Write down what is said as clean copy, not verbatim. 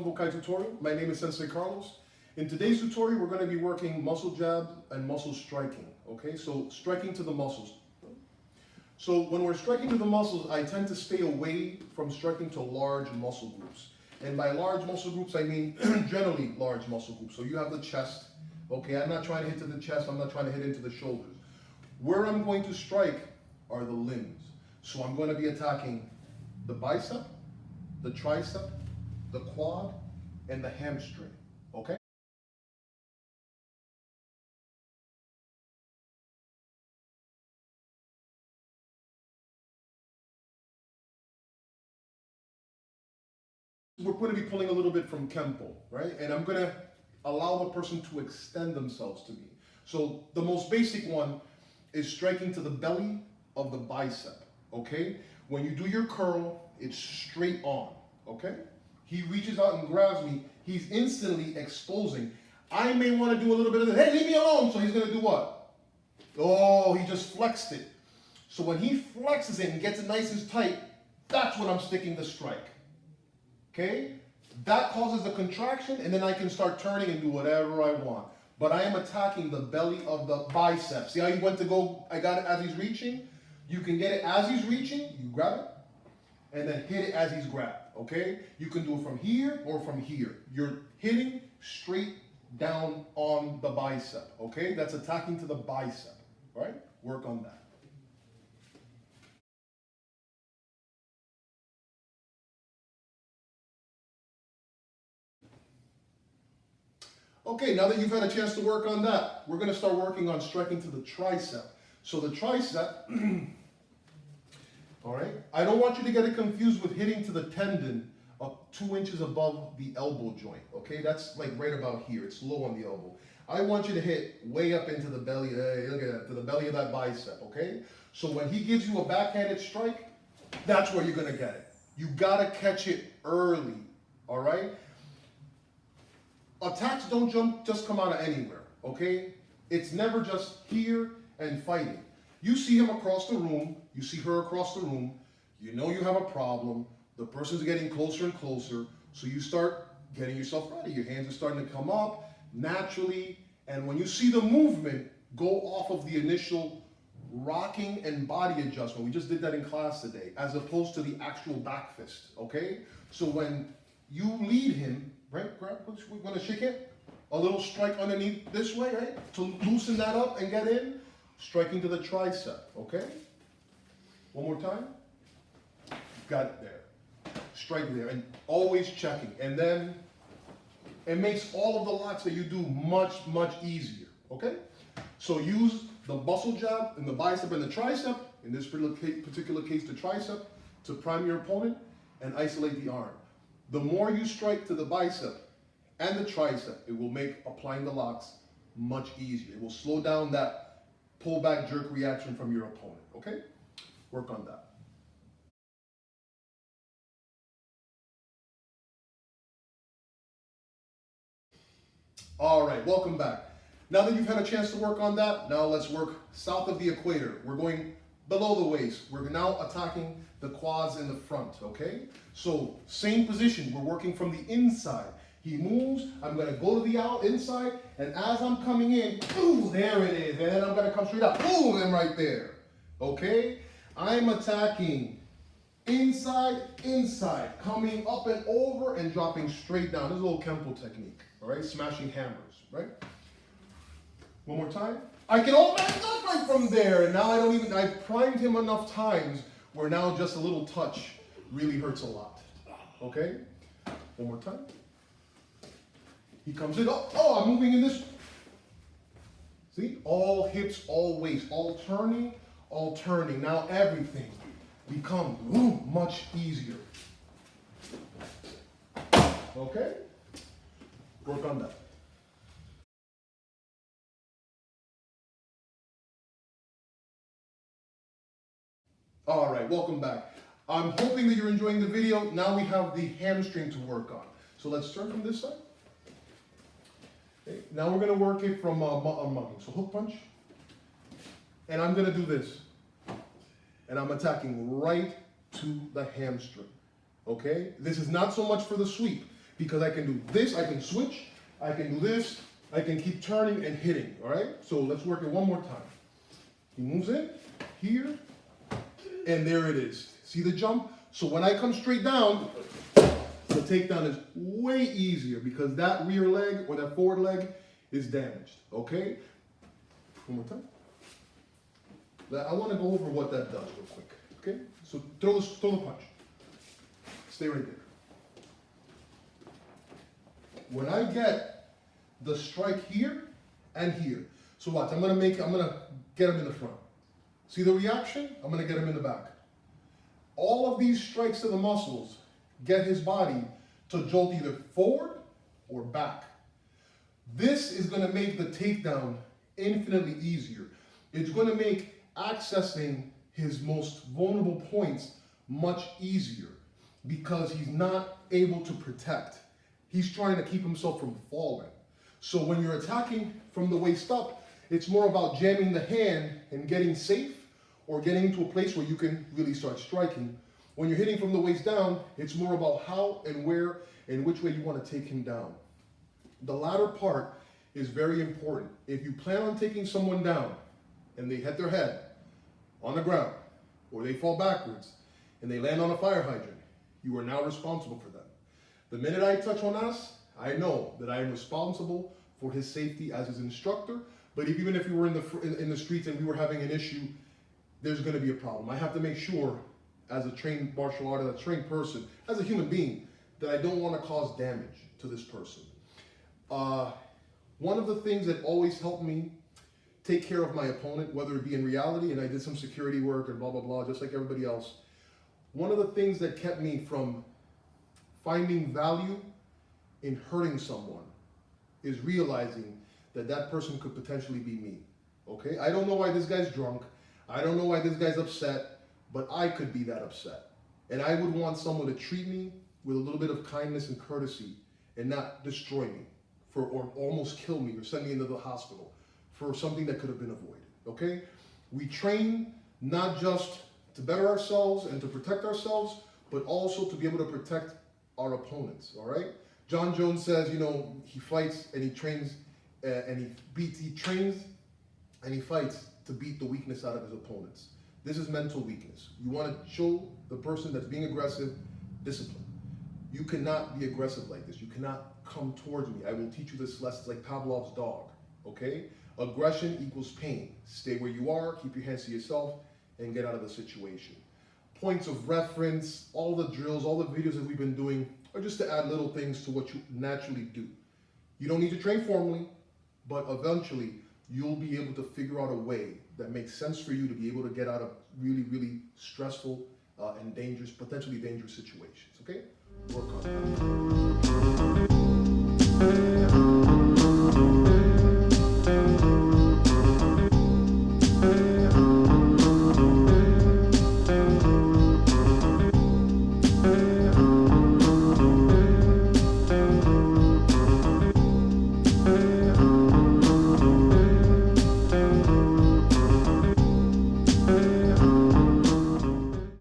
Combo Kai tutorial. My name is Sensei Carlos. In today's tutorial, we're going to be working muscle jab and muscle striking. Okay, so striking to the muscles. So when we're striking to the muscles, I tend to stay away from striking to large muscle groups. And by large muscle groups, I mean generally large muscle groups. So you have the chest. Okay, I'm not trying to hit to the chest. I'm not trying to hit into the shoulders. Where I'm going to strike are the limbs. So I'm going to be attacking the bicep, the tricep, the quad, and the hamstring. Okay? We're going to be pulling a little bit from Kempo, right? And I'm going to allow the person to extend themselves to me. So the most basic one is striking to the belly of the bicep, okay? When you do your curl, it's straight on, okay? He reaches out and grabs me, he's instantly exposing. I may want to do a little bit of this, hey, leave me alone. So he's going to do what? Oh, he just flexed it. So when he flexes it and gets it nice and tight, that's when I'm sticking the strike. Okay? That causes the contraction, and then I can start turning and do whatever I want. But I am attacking the belly of the bicep. See how he went to go, I got it as he's reaching? You can get it as he's reaching, you grab it, and then hit it as he's grabbed, okay? You can do it from here or from here. You're hitting straight down on the bicep, okay? That's attacking to the bicep, right? Work on that. Okay, now that you've had a chance to work on that, we're going to start working on striking to the tricep. So the tricep, all right, I don't want you to get it confused with hitting to the tendon 2 inches above the elbow joint, okay? That's like right about here. It's low on the elbow. I want you to hit way up into the belly, look at that, to the belly of that bicep, okay? So when he gives you a backhanded strike, that's where you're going to get it. You got to catch it early, all right? Attacks don't just come out of anywhere, okay? It's never just here and fighting. You see him across the room, you see her across the room, you know you have a problem, the person's getting closer and closer, so you start getting yourself ready. Your hands are starting to come up naturally, and when you see the movement, go off of the initial rocking and body adjustment. We just did that in class today, as opposed to the actual back fist, okay? So when you lead him, right, we're going to shake it, a little strike underneath this way, right, to loosen that up and get in, striking to the tricep, okay? One more time. Got it there. Strike there, and always checking. And then it makes all of the locks that you do much, much easier, okay? So use the muscle jab in the bicep and the tricep, in this particular case the tricep, to prime your opponent and isolate the arm. The more you strike to the bicep and the tricep, it will make applying the locks much easier. It will slow down that pull-back jerk reaction from your opponent, okay? Work on that. All right, welcome back. Now that you've had a chance to work on that, now let's work south of the equator. We're going below the waist. We're now attacking the quads in the front, okay? So same position, we're working from the inside. He moves, I'm gonna go to the inside, and as I'm coming in, ooh, there it is, and then I'm gonna come straight up, boom, and right there, okay? I'm attacking inside, inside, coming up and over and dropping straight down. This is a little Kempo technique, all right? Smashing hammers, right? One more time. I can automatically go right from there, and now I've primed him enough times where now just a little touch really hurts a lot, okay? One more time. He comes in, oh, I'm moving in this. See, all hips, all waist, all turning, all turning. Now everything becomes much easier. Okay? Work on that. All right, welcome back. I'm hoping that you're enjoying the video. Now we have the hamstring to work on. So let's turn from this side. Okay, now we're going to work it from mugging. So hook punch. And I'm going to do this. And I'm attacking right to the hamstring. Okay? This is not so much for the sweep. because I can do this, I can switch, I can do this, I can keep turning and hitting, all right? So let's work it one more time. He moves in, here, and there it is. See the jump? So when I come straight down, the takedown is way easier because that rear leg or that forward leg is damaged, okay? One more time. I want to go over what that does real quick, okay? So throw the punch. Stay right there. When I get the strike here and here, so watch, I'm gonna get him in the front. See the reaction? I'm gonna get him in the back. All of these strikes to the muscles get his body to jolt either forward or back. This is gonna make the takedown infinitely easier. It's gonna make accessing his most vulnerable points much easier because he's not able to protect. He's trying to keep himself from falling. So when you're attacking from the waist up, it's more about jamming the hand and getting safe or getting into a place where you can really start striking. When you're hitting from the waist down, it's more about how and where and which way you want to take him down. The latter part is very important. If you plan on taking someone down and they hit their head on the ground or they fall backwards and they land on a fire hydrant, you are now responsible for them. The minute I touch on us, I know that I am responsible for his safety as his instructor, but even if we were in the streets and we were having an issue, there's going to be a problem. I have to make sure as a trained martial artist, a trained person, as a human being, that I don't want to cause damage to this person. One of the things that always helped me take care of my opponent, whether it be in reality, and I did some security work and blah, blah, blah, just like everybody else. One of the things that kept me from finding value in hurting someone is realizing that that person could potentially be me, okay? I don't know why this guy's drunk. I don't know why this guy's upset, but I could be that upset. And I would want someone to treat me with a little bit of kindness and courtesy and not destroy me or almost kill me or send me into the hospital for something that could have been avoided, okay? We train not just to better ourselves and to protect ourselves, but also to be able to protect our opponents, all right? John Jones says, you know, he fights and he trains and he trains and he fights to beat the weakness out of his opponents. This is mental weakness. You want to show the person that's being aggressive discipline. You cannot be aggressive like this. You cannot come towards me. I will teach you this lesson. It's like Pavlov's dog, okay? Aggression equals pain. Stay where you are, keep your hands to yourself, and get out of the situation. Points of reference, all the drills, all the videos that we've been doing are just to add little things to what you naturally do. You don't need to train formally, but eventually you'll be able to figure out a way that makes sense for you to be able to get out of really, really stressful and dangerous, potentially dangerous situations, okay? Work on that.